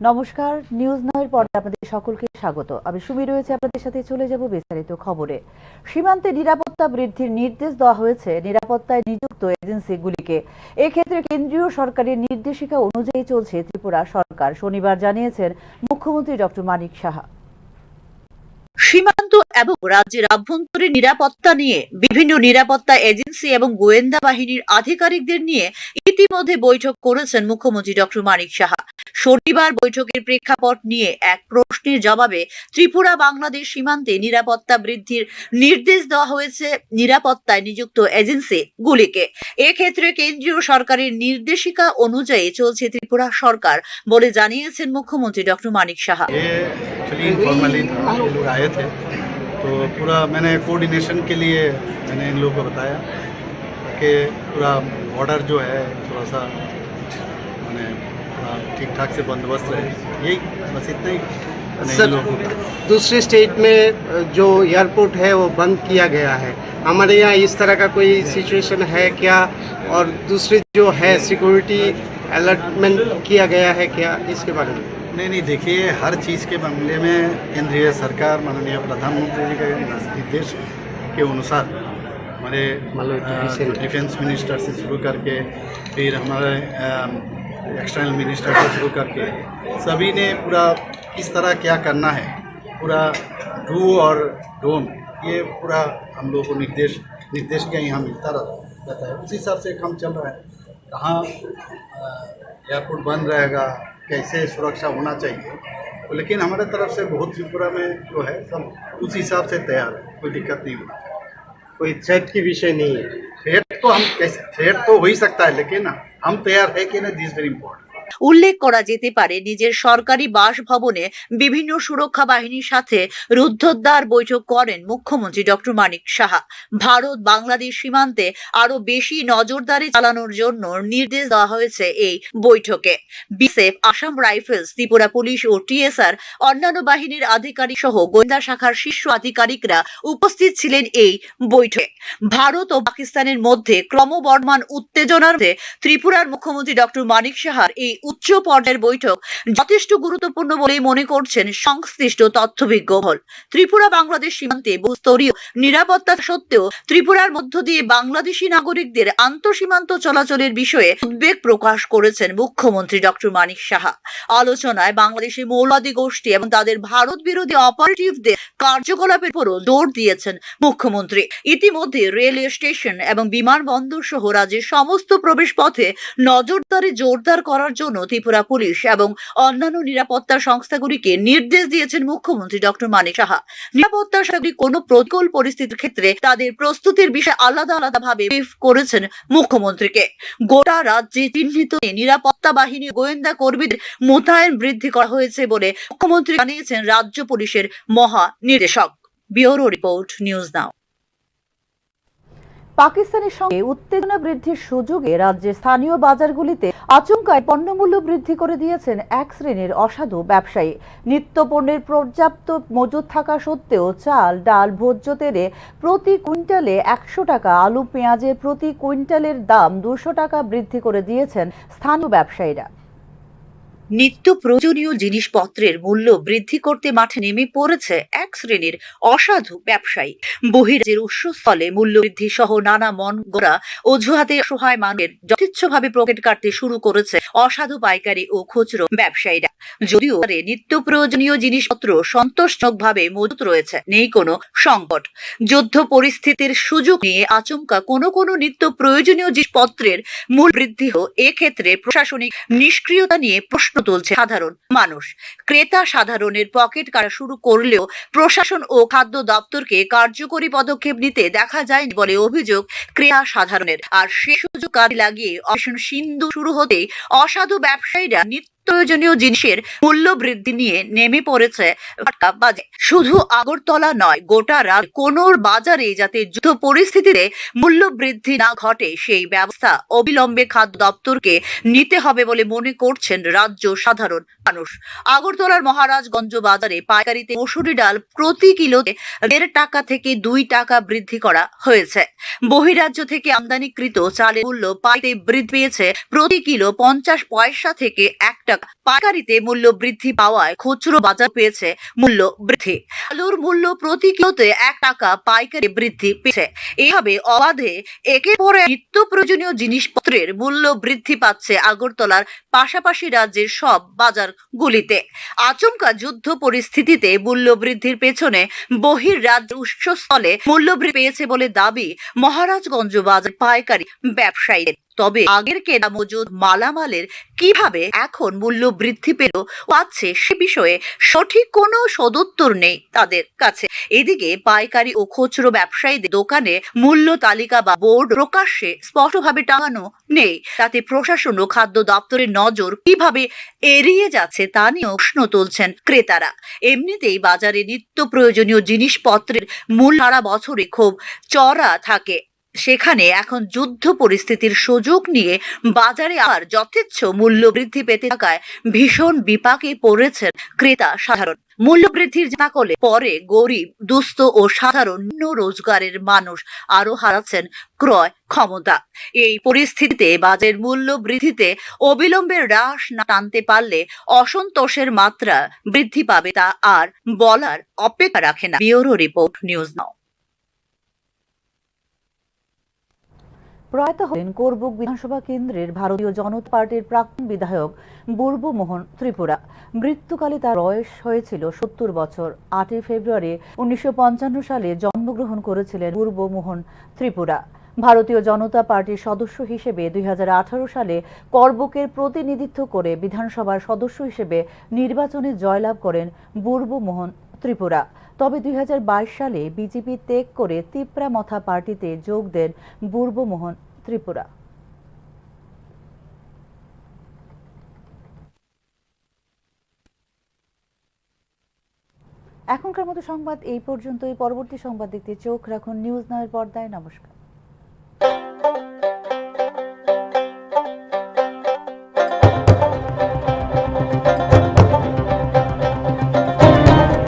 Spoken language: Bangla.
নমস্কার, নিউজ নাওয়ের পর্দায় আপনাদের সকলকে স্বাগত। আমি সুমি রয়েছে আপনাদের সাথে। চলে যাব বিস্তারিত খবরে। সীমান্তে নিরাপত্তা বৃদ্ধির নির্দেশ দেওয়া হয়েছে নিরাপত্তায় নিযুক্ত এজেন্সিগুলিকে। এক্ষেত্রে কেন্দ্রীয় সরকারের নির্দেশিকা অনুযায়ী চলছে ত্রিপুরা সরকার, শনিবার জানিয়েছেন মুখ্যমন্ত্রী ডক্টর মানিক সাহা। সীমান্ত এবং রাজ্যের আভ্যন্তরীণ নিরাপত্তা নিয়ে বিভিন্ন নিরাপত্তা এজেন্সি এবং গোয়েন্দা বাহিনীর আধিকারিকদের নিয়ে ইতিমধ্যে বৈঠক করেছেন মুখ্যমন্ত্রী ডক্টর মানিক সাহা। শনিবার বৈঠকের প্রেক্ষাপট নিয়ে এক প্রশ্নের জবাবে ত্রিপুরা বাংলাদেশ সীমান্তে নিরাপত্তা বৃদ্ধির নির্দেশ দেওয়া হয়েছে নিরাপত্তায় নিযুক্ত এজেন্সিগুলিকে। এক্ষেত্রে কেন্দ্রীয় সরকারের নির্দেশিকা অনুযায়ী চলছে ত্রিপুরা সরকার বলে জানিয়েছেন মুখ্যমন্ত্রী ডক্টর মানিক সাহা। फॉर्मली लोग आए थे तो पूरा मैंने कोऑर्डिनेशन के लिए मैंने इन लोगों को बताया कि पूरा बॉर्डर जो है थोड़ा सा मैंने ठीक ठाक से बंदोबस्त रहे, यही बस इतना ही सर। दूसरे स्टेट में जो एयरपोर्ट है वो बंद किया गया है, हमारे यहाँ इस तरह का कोई सिचुएशन है क्या? और दूसरी जो है सिक्योरिटी अलर्टमेंट किया गया है क्या, इसके बारे में? नहीं देखिए, हर चीज़ के मामले में केंद्रीय सरकार माननीय प्रधानमंत्री जी के निर्देश के अनुसार हमारे डिफेंस मिनिस्टर से शुरू करके फिर हमारे एक्सटर्नल मिनिस्टर से शुरू करके सभी ने पूरा किस तरह क्या करना है, पूरा डू और डोंट, ये पूरा हम लोग को निर्देश क्या यहाँ मिलता रहता है। उसी हिसाब से काम चल रहा है। कहाँ एयरपोर्ट बंद रहेगा, कैसे सुरक्षा होना चाहिए, लेकिन हमारे तरफ से बहुत त्रिपुरा में जो है सब उस हिसाब से तैयार है, कोई दिक्कत नहीं होती। कोई थ्रेट की विषय नहीं है। थ्रेट तो हम कैसे, थ्रेट तो हो ही सकता है, लेकिन हम तैयार है कि नहीं, दिस वेरी इम्पोर्टेंट। উল্লেখ করা যেতে পারে, নিজের সরকারি বাসভবনে বিভিন্ন সুরক্ষা বাহিনীর সাথে রুদ্ধদ্বার বৈঠক করেন মুখ্যমন্ত্রী ডক্টর মানিক সাহা। ভারত বাংলাদেশ সীমান্তে আরো বেশি নজরদারি চালানোর জন্য নির্দেশ দেওয়া হয়েছে এই বৈঠকে। BSF, Assam rifles, Tripura police ও টিএসআর, অন্যান্য বাহিনীর আধিকারিক সহ গোয়েন্দা শাখার শীর্ষ আধিকারিকরা উপস্থিত ছিলেন এই বৈঠকে। ভারত ও পাকিস্তানের মধ্যে ক্রমবর্ধমান উত্তেজনার মধ্যে ত্রিপুরার মুখ্যমন্ত্রী ডক্টর মানিক সাহার এই উচ্চ পর্যায়ের বৈঠক যথেষ্ট গুরুত্বপূর্ণ বলেই মনে করছেন সংশ্লিষ্ট তথ্যভিজ্ঞ মহল। ত্রিপুরা বাংলাদেশ সীমান্তে বহুস্তরীয় নিরাপত্তা সত্ত্বেও ত্রিপুরার মধ্য দিয়ে বাংলাদেশি নাগরিকদের আন্তঃসীমান্ত চলাচলের বিষয়ে উদ্বেগ প্রকাশ করেছেন মুখ্যমন্ত্রী ডক্টর মানিক সাহা। আলোচনায় বাংলাদেশের মৌলবাদী গোষ্ঠী এবং তাদের ভারত বিরোধী অপারেটিভদের কার্যকলাপের উপরও জোর দিয়েছেন মুখ্যমন্ত্রী। ইতিমধ্যে রেলওয়ে স্টেশন এবং বিমানবন্দর সহ রাজ্যের সমস্ত প্রবেশ পথে নজরদারি জোরদার করার জন্য ত্রিপুরা পুলিশ এবং অন্যান্য নিরাপত্তা সংস্থাগুলিকে নির্দেশ দিয়েছেন মুখ্যমন্ত্রী ডক্টর মানিক সাহা। নিরাপত্তা সংস্থাগুলি কোনো প্রতিকূল পরিস্থিতির ক্ষেত্রে তাদের প্রস্তুতির বিষয়ে আলাদা ভাবে ব্রিফ করেছেন মুখ্যমন্ত্রীকে। গোটা রাজ্যে চিহ্নিত নিরাপত্তা বাহিনী গোয়েন্দা কর্মীদের মোতায়েন বৃদ্ধি করা হয়েছে বলে মুখ্যমন্ত্রী জানিয়েছেন রাজ্য পুলিশের মহা নির্দেশক। Bureau report, news now. পাকিস্তানের সঙ্গে উত্তেজনা বৃদ্ধির সুযোগে রাজ্যের স্থানীয় বাজারগুলিতে আচমকায় পণ্যমূল্য বৃদ্ধি করে দিয়েছেন এক শ্রেণীর অসাধু ব্যবসায়ী। নিত্য পণ্যের পর্যাপ্ত মজুত থাকা সত্ত্বেও চাল, ডাল, ভোজ্য তেলে প্রতি কুইন্টালে 100 টাকা, আলু, পেঁয়াজের প্রতি কুইন্টালের দাম 200 টাকা বৃদ্ধি করে দিয়েছেন স্থানীয় ব্যবসায়ীরা। নিত্য প্রয়োজনীয় জিনিসপত্রের মূল্য বৃদ্ধি করতে মাঠে নেমে পড়েছে এক শ্রেণীর অসাধু ব্যবসায়ী। বহিরাজ্যের উৎসস্থলে মূল্য বৃদ্ধি সহ নানা মন গড়া অজুহাতে অসহায় মানুষের যথেচ্ছভাবে পকেট কাটতে শুরু করেছে অসাধু পাইকারি ও খুচরো ব্যবসায়ীরা। যদিও নিত্য প্রয়োজনীয় জিনিসপত্র সন্তোষজনকভাবে মজুত রয়েছে, নেই কোনো সংকট। যুদ্ধ পরিস্থিতির সুযোগ নিয়ে আচমকা কোনো নিত্য প্রয়োজনীয় জিনিসপত্রের মূল্য বৃদ্ধি ও এক্ষেত্রে প্রশাসনিক নিষ্ক্রিয়তা নিয়ে প্রশ্ন তুলছে সাধারণ মানুষ। ক্রেতা সাধারণের পকেট কাটা শুরু করলেও প্রশাসন ও খাদ্য দপ্তরকে কার্যকরী পদক্ষেপ নিতে দেখা যায়নি বলে অভিযোগ ক্রেতা সাধারণের। আর সে সুযোগ কাজে লাগিয়ে অপারেশন সিন্ধু শুরু হতেই অসাধু ব্যবসায়ীরা প্রয়োজনীয় জিনিসের মূল্য বৃদ্ধি নিয়ে নেমে পড়েছে বাজারে। শুধু আগরতলা নয়, গোটা রাজ্যে কোনো বাজারে যাতে যুদ্ধ পরিস্থিতিতে মূল্য বৃদ্ধি না ঘটে সেই ব্যবস্থা অবিলম্বে খাদ্য দপ্তরকে নিতে হবে বলে মনে করছেন রাজ্য সাধারণ মানুষ। আগরতলার মহারাজগঞ্জ বাজারে পাইকারিতে মসুরি ডাল প্রতি কিলোতে 1.5 টাকা থেকে 2 টাকা বৃদ্ধি করা হয়েছে। বহিরাজ্য থেকে আমদানিকৃত চালের মূল্য পাইতে বৃদ্ধি পেয়েছে প্রতি কিলো 50 পয়সা থেকে 1 টাকা। টাকা। পাইকারিতে মূল্য বৃদ্ধি পাওয়ায় খুচরো বাজার পেয়েছে মূল্য বৃদ্ধি। আলুর মূল্য প্রতি কিলোতে 1 টাকা পাইকারি বৃদ্ধি পেয়েছে। এভাবে অবাধে একের পর এক নিত্য প্রয়োজনীয় জিনিসপত্রের মূল্য বৃদ্ধি পাচ্ছে আগরতলার পাশাপাশি রাজ্যের সব বাজারগুলিতে। আচমকা যুদ্ধ পরিস্থিতিতে মূল্য বৃদ্ধির পেছনে বহির্রাজ্যের উৎসস্থলে মূল্য বৃদ্ধি পেয়েছে বলে দাবি মহারাজগঞ্জ বাজার পাইকারি ব্যবসায়ীদের। তবে আগের কেনা মজুদ মালামালের কিভাবে এখন মূল্য বৃদ্ধি পেল পাচ্ছে সে বিষয়ে সঠিক কোনো সদুত্তর নেই তাদের কাছে। এদিকে পাইকারি ও খুচরো ব্যবসায়ীদের দোকানে মূল্য তালিকা বা বোর্ড প্রকাশ্যে স্পষ্টভাবে টাঙানো নেই। তাতে প্রশাসন ও খাদ্য দপ্তরের নজর কিভাবে এড়িয়ে যাচ্ছে তা নিয়ে প্রশ্ন তুলছেন ক্রেতারা। এমনিতেই বাজারে নিত্য প্রয়োজনীয় জিনিসপত্রের মূল্য সারা বছরে খুব চড়া থাকে, সেখানে এখন যুদ্ধ পরিস্থিতির সুযোগ নিয়ে বাজারে আর যথেচ্ছ মূল্য বৃদ্ধি পেতে থাকায় ভীষণ বিপাকে পড়েছেন ক্রেতা সাধারণ। মূল্য বৃদ্ধির জানাকলে পরে গরিব, দুস্থ ও সাধারণ রোজগারের মানুষ আরো হারাচ্ছেন ক্রয় ক্ষমতা। এই পরিস্থিতিতে বাজারের মূল্য বৃদ্ধিতে অবিলম্বে হ্রাস না টানতে পারলে অসন্তোষের মাত্রা বৃদ্ধি পাবে তা আর বলার অপেক্ষা রাখে না। Bureau report, news now. প্রয়াত হলেন করবুক বিধানসভা কেন্দ্রের ভারতীয় জনতা পার্টির প্রাক্তন বিধায়ক বুর্বমোহন ত্রিপুরা। মৃত্যুকালে তার বয়স হয়েছিল 70 বছর। 8 ফেব্রুয়ারি 1955 সালে জন্মগ্রহণ করেছিলেন বুর্বমোহন ত্রিপুরা। ভারতীয় জনতা পার্টির সদস্য হিসেবে 2018 সালে করবুকের প্রতিনিধিত্ব করে বিধানসভার সদস্য হিসেবে নির্বাচনে জয়লাভ করেন বুর্বমোহন ত্রিপুরা। তবে 2022 সালে বিজেপি ত্যাগ করে তিপ্রা মথা পার্টিতে যোগ দেন বুর্বমোহন ত্রিপুরা। এখনকার মতো সংবাদ এই পর্যন্তই। পরবর্তী সংবাদ দেখতে চোখ রাখুন নিউজ নাওয়ের পর্দায়। নমস্কার।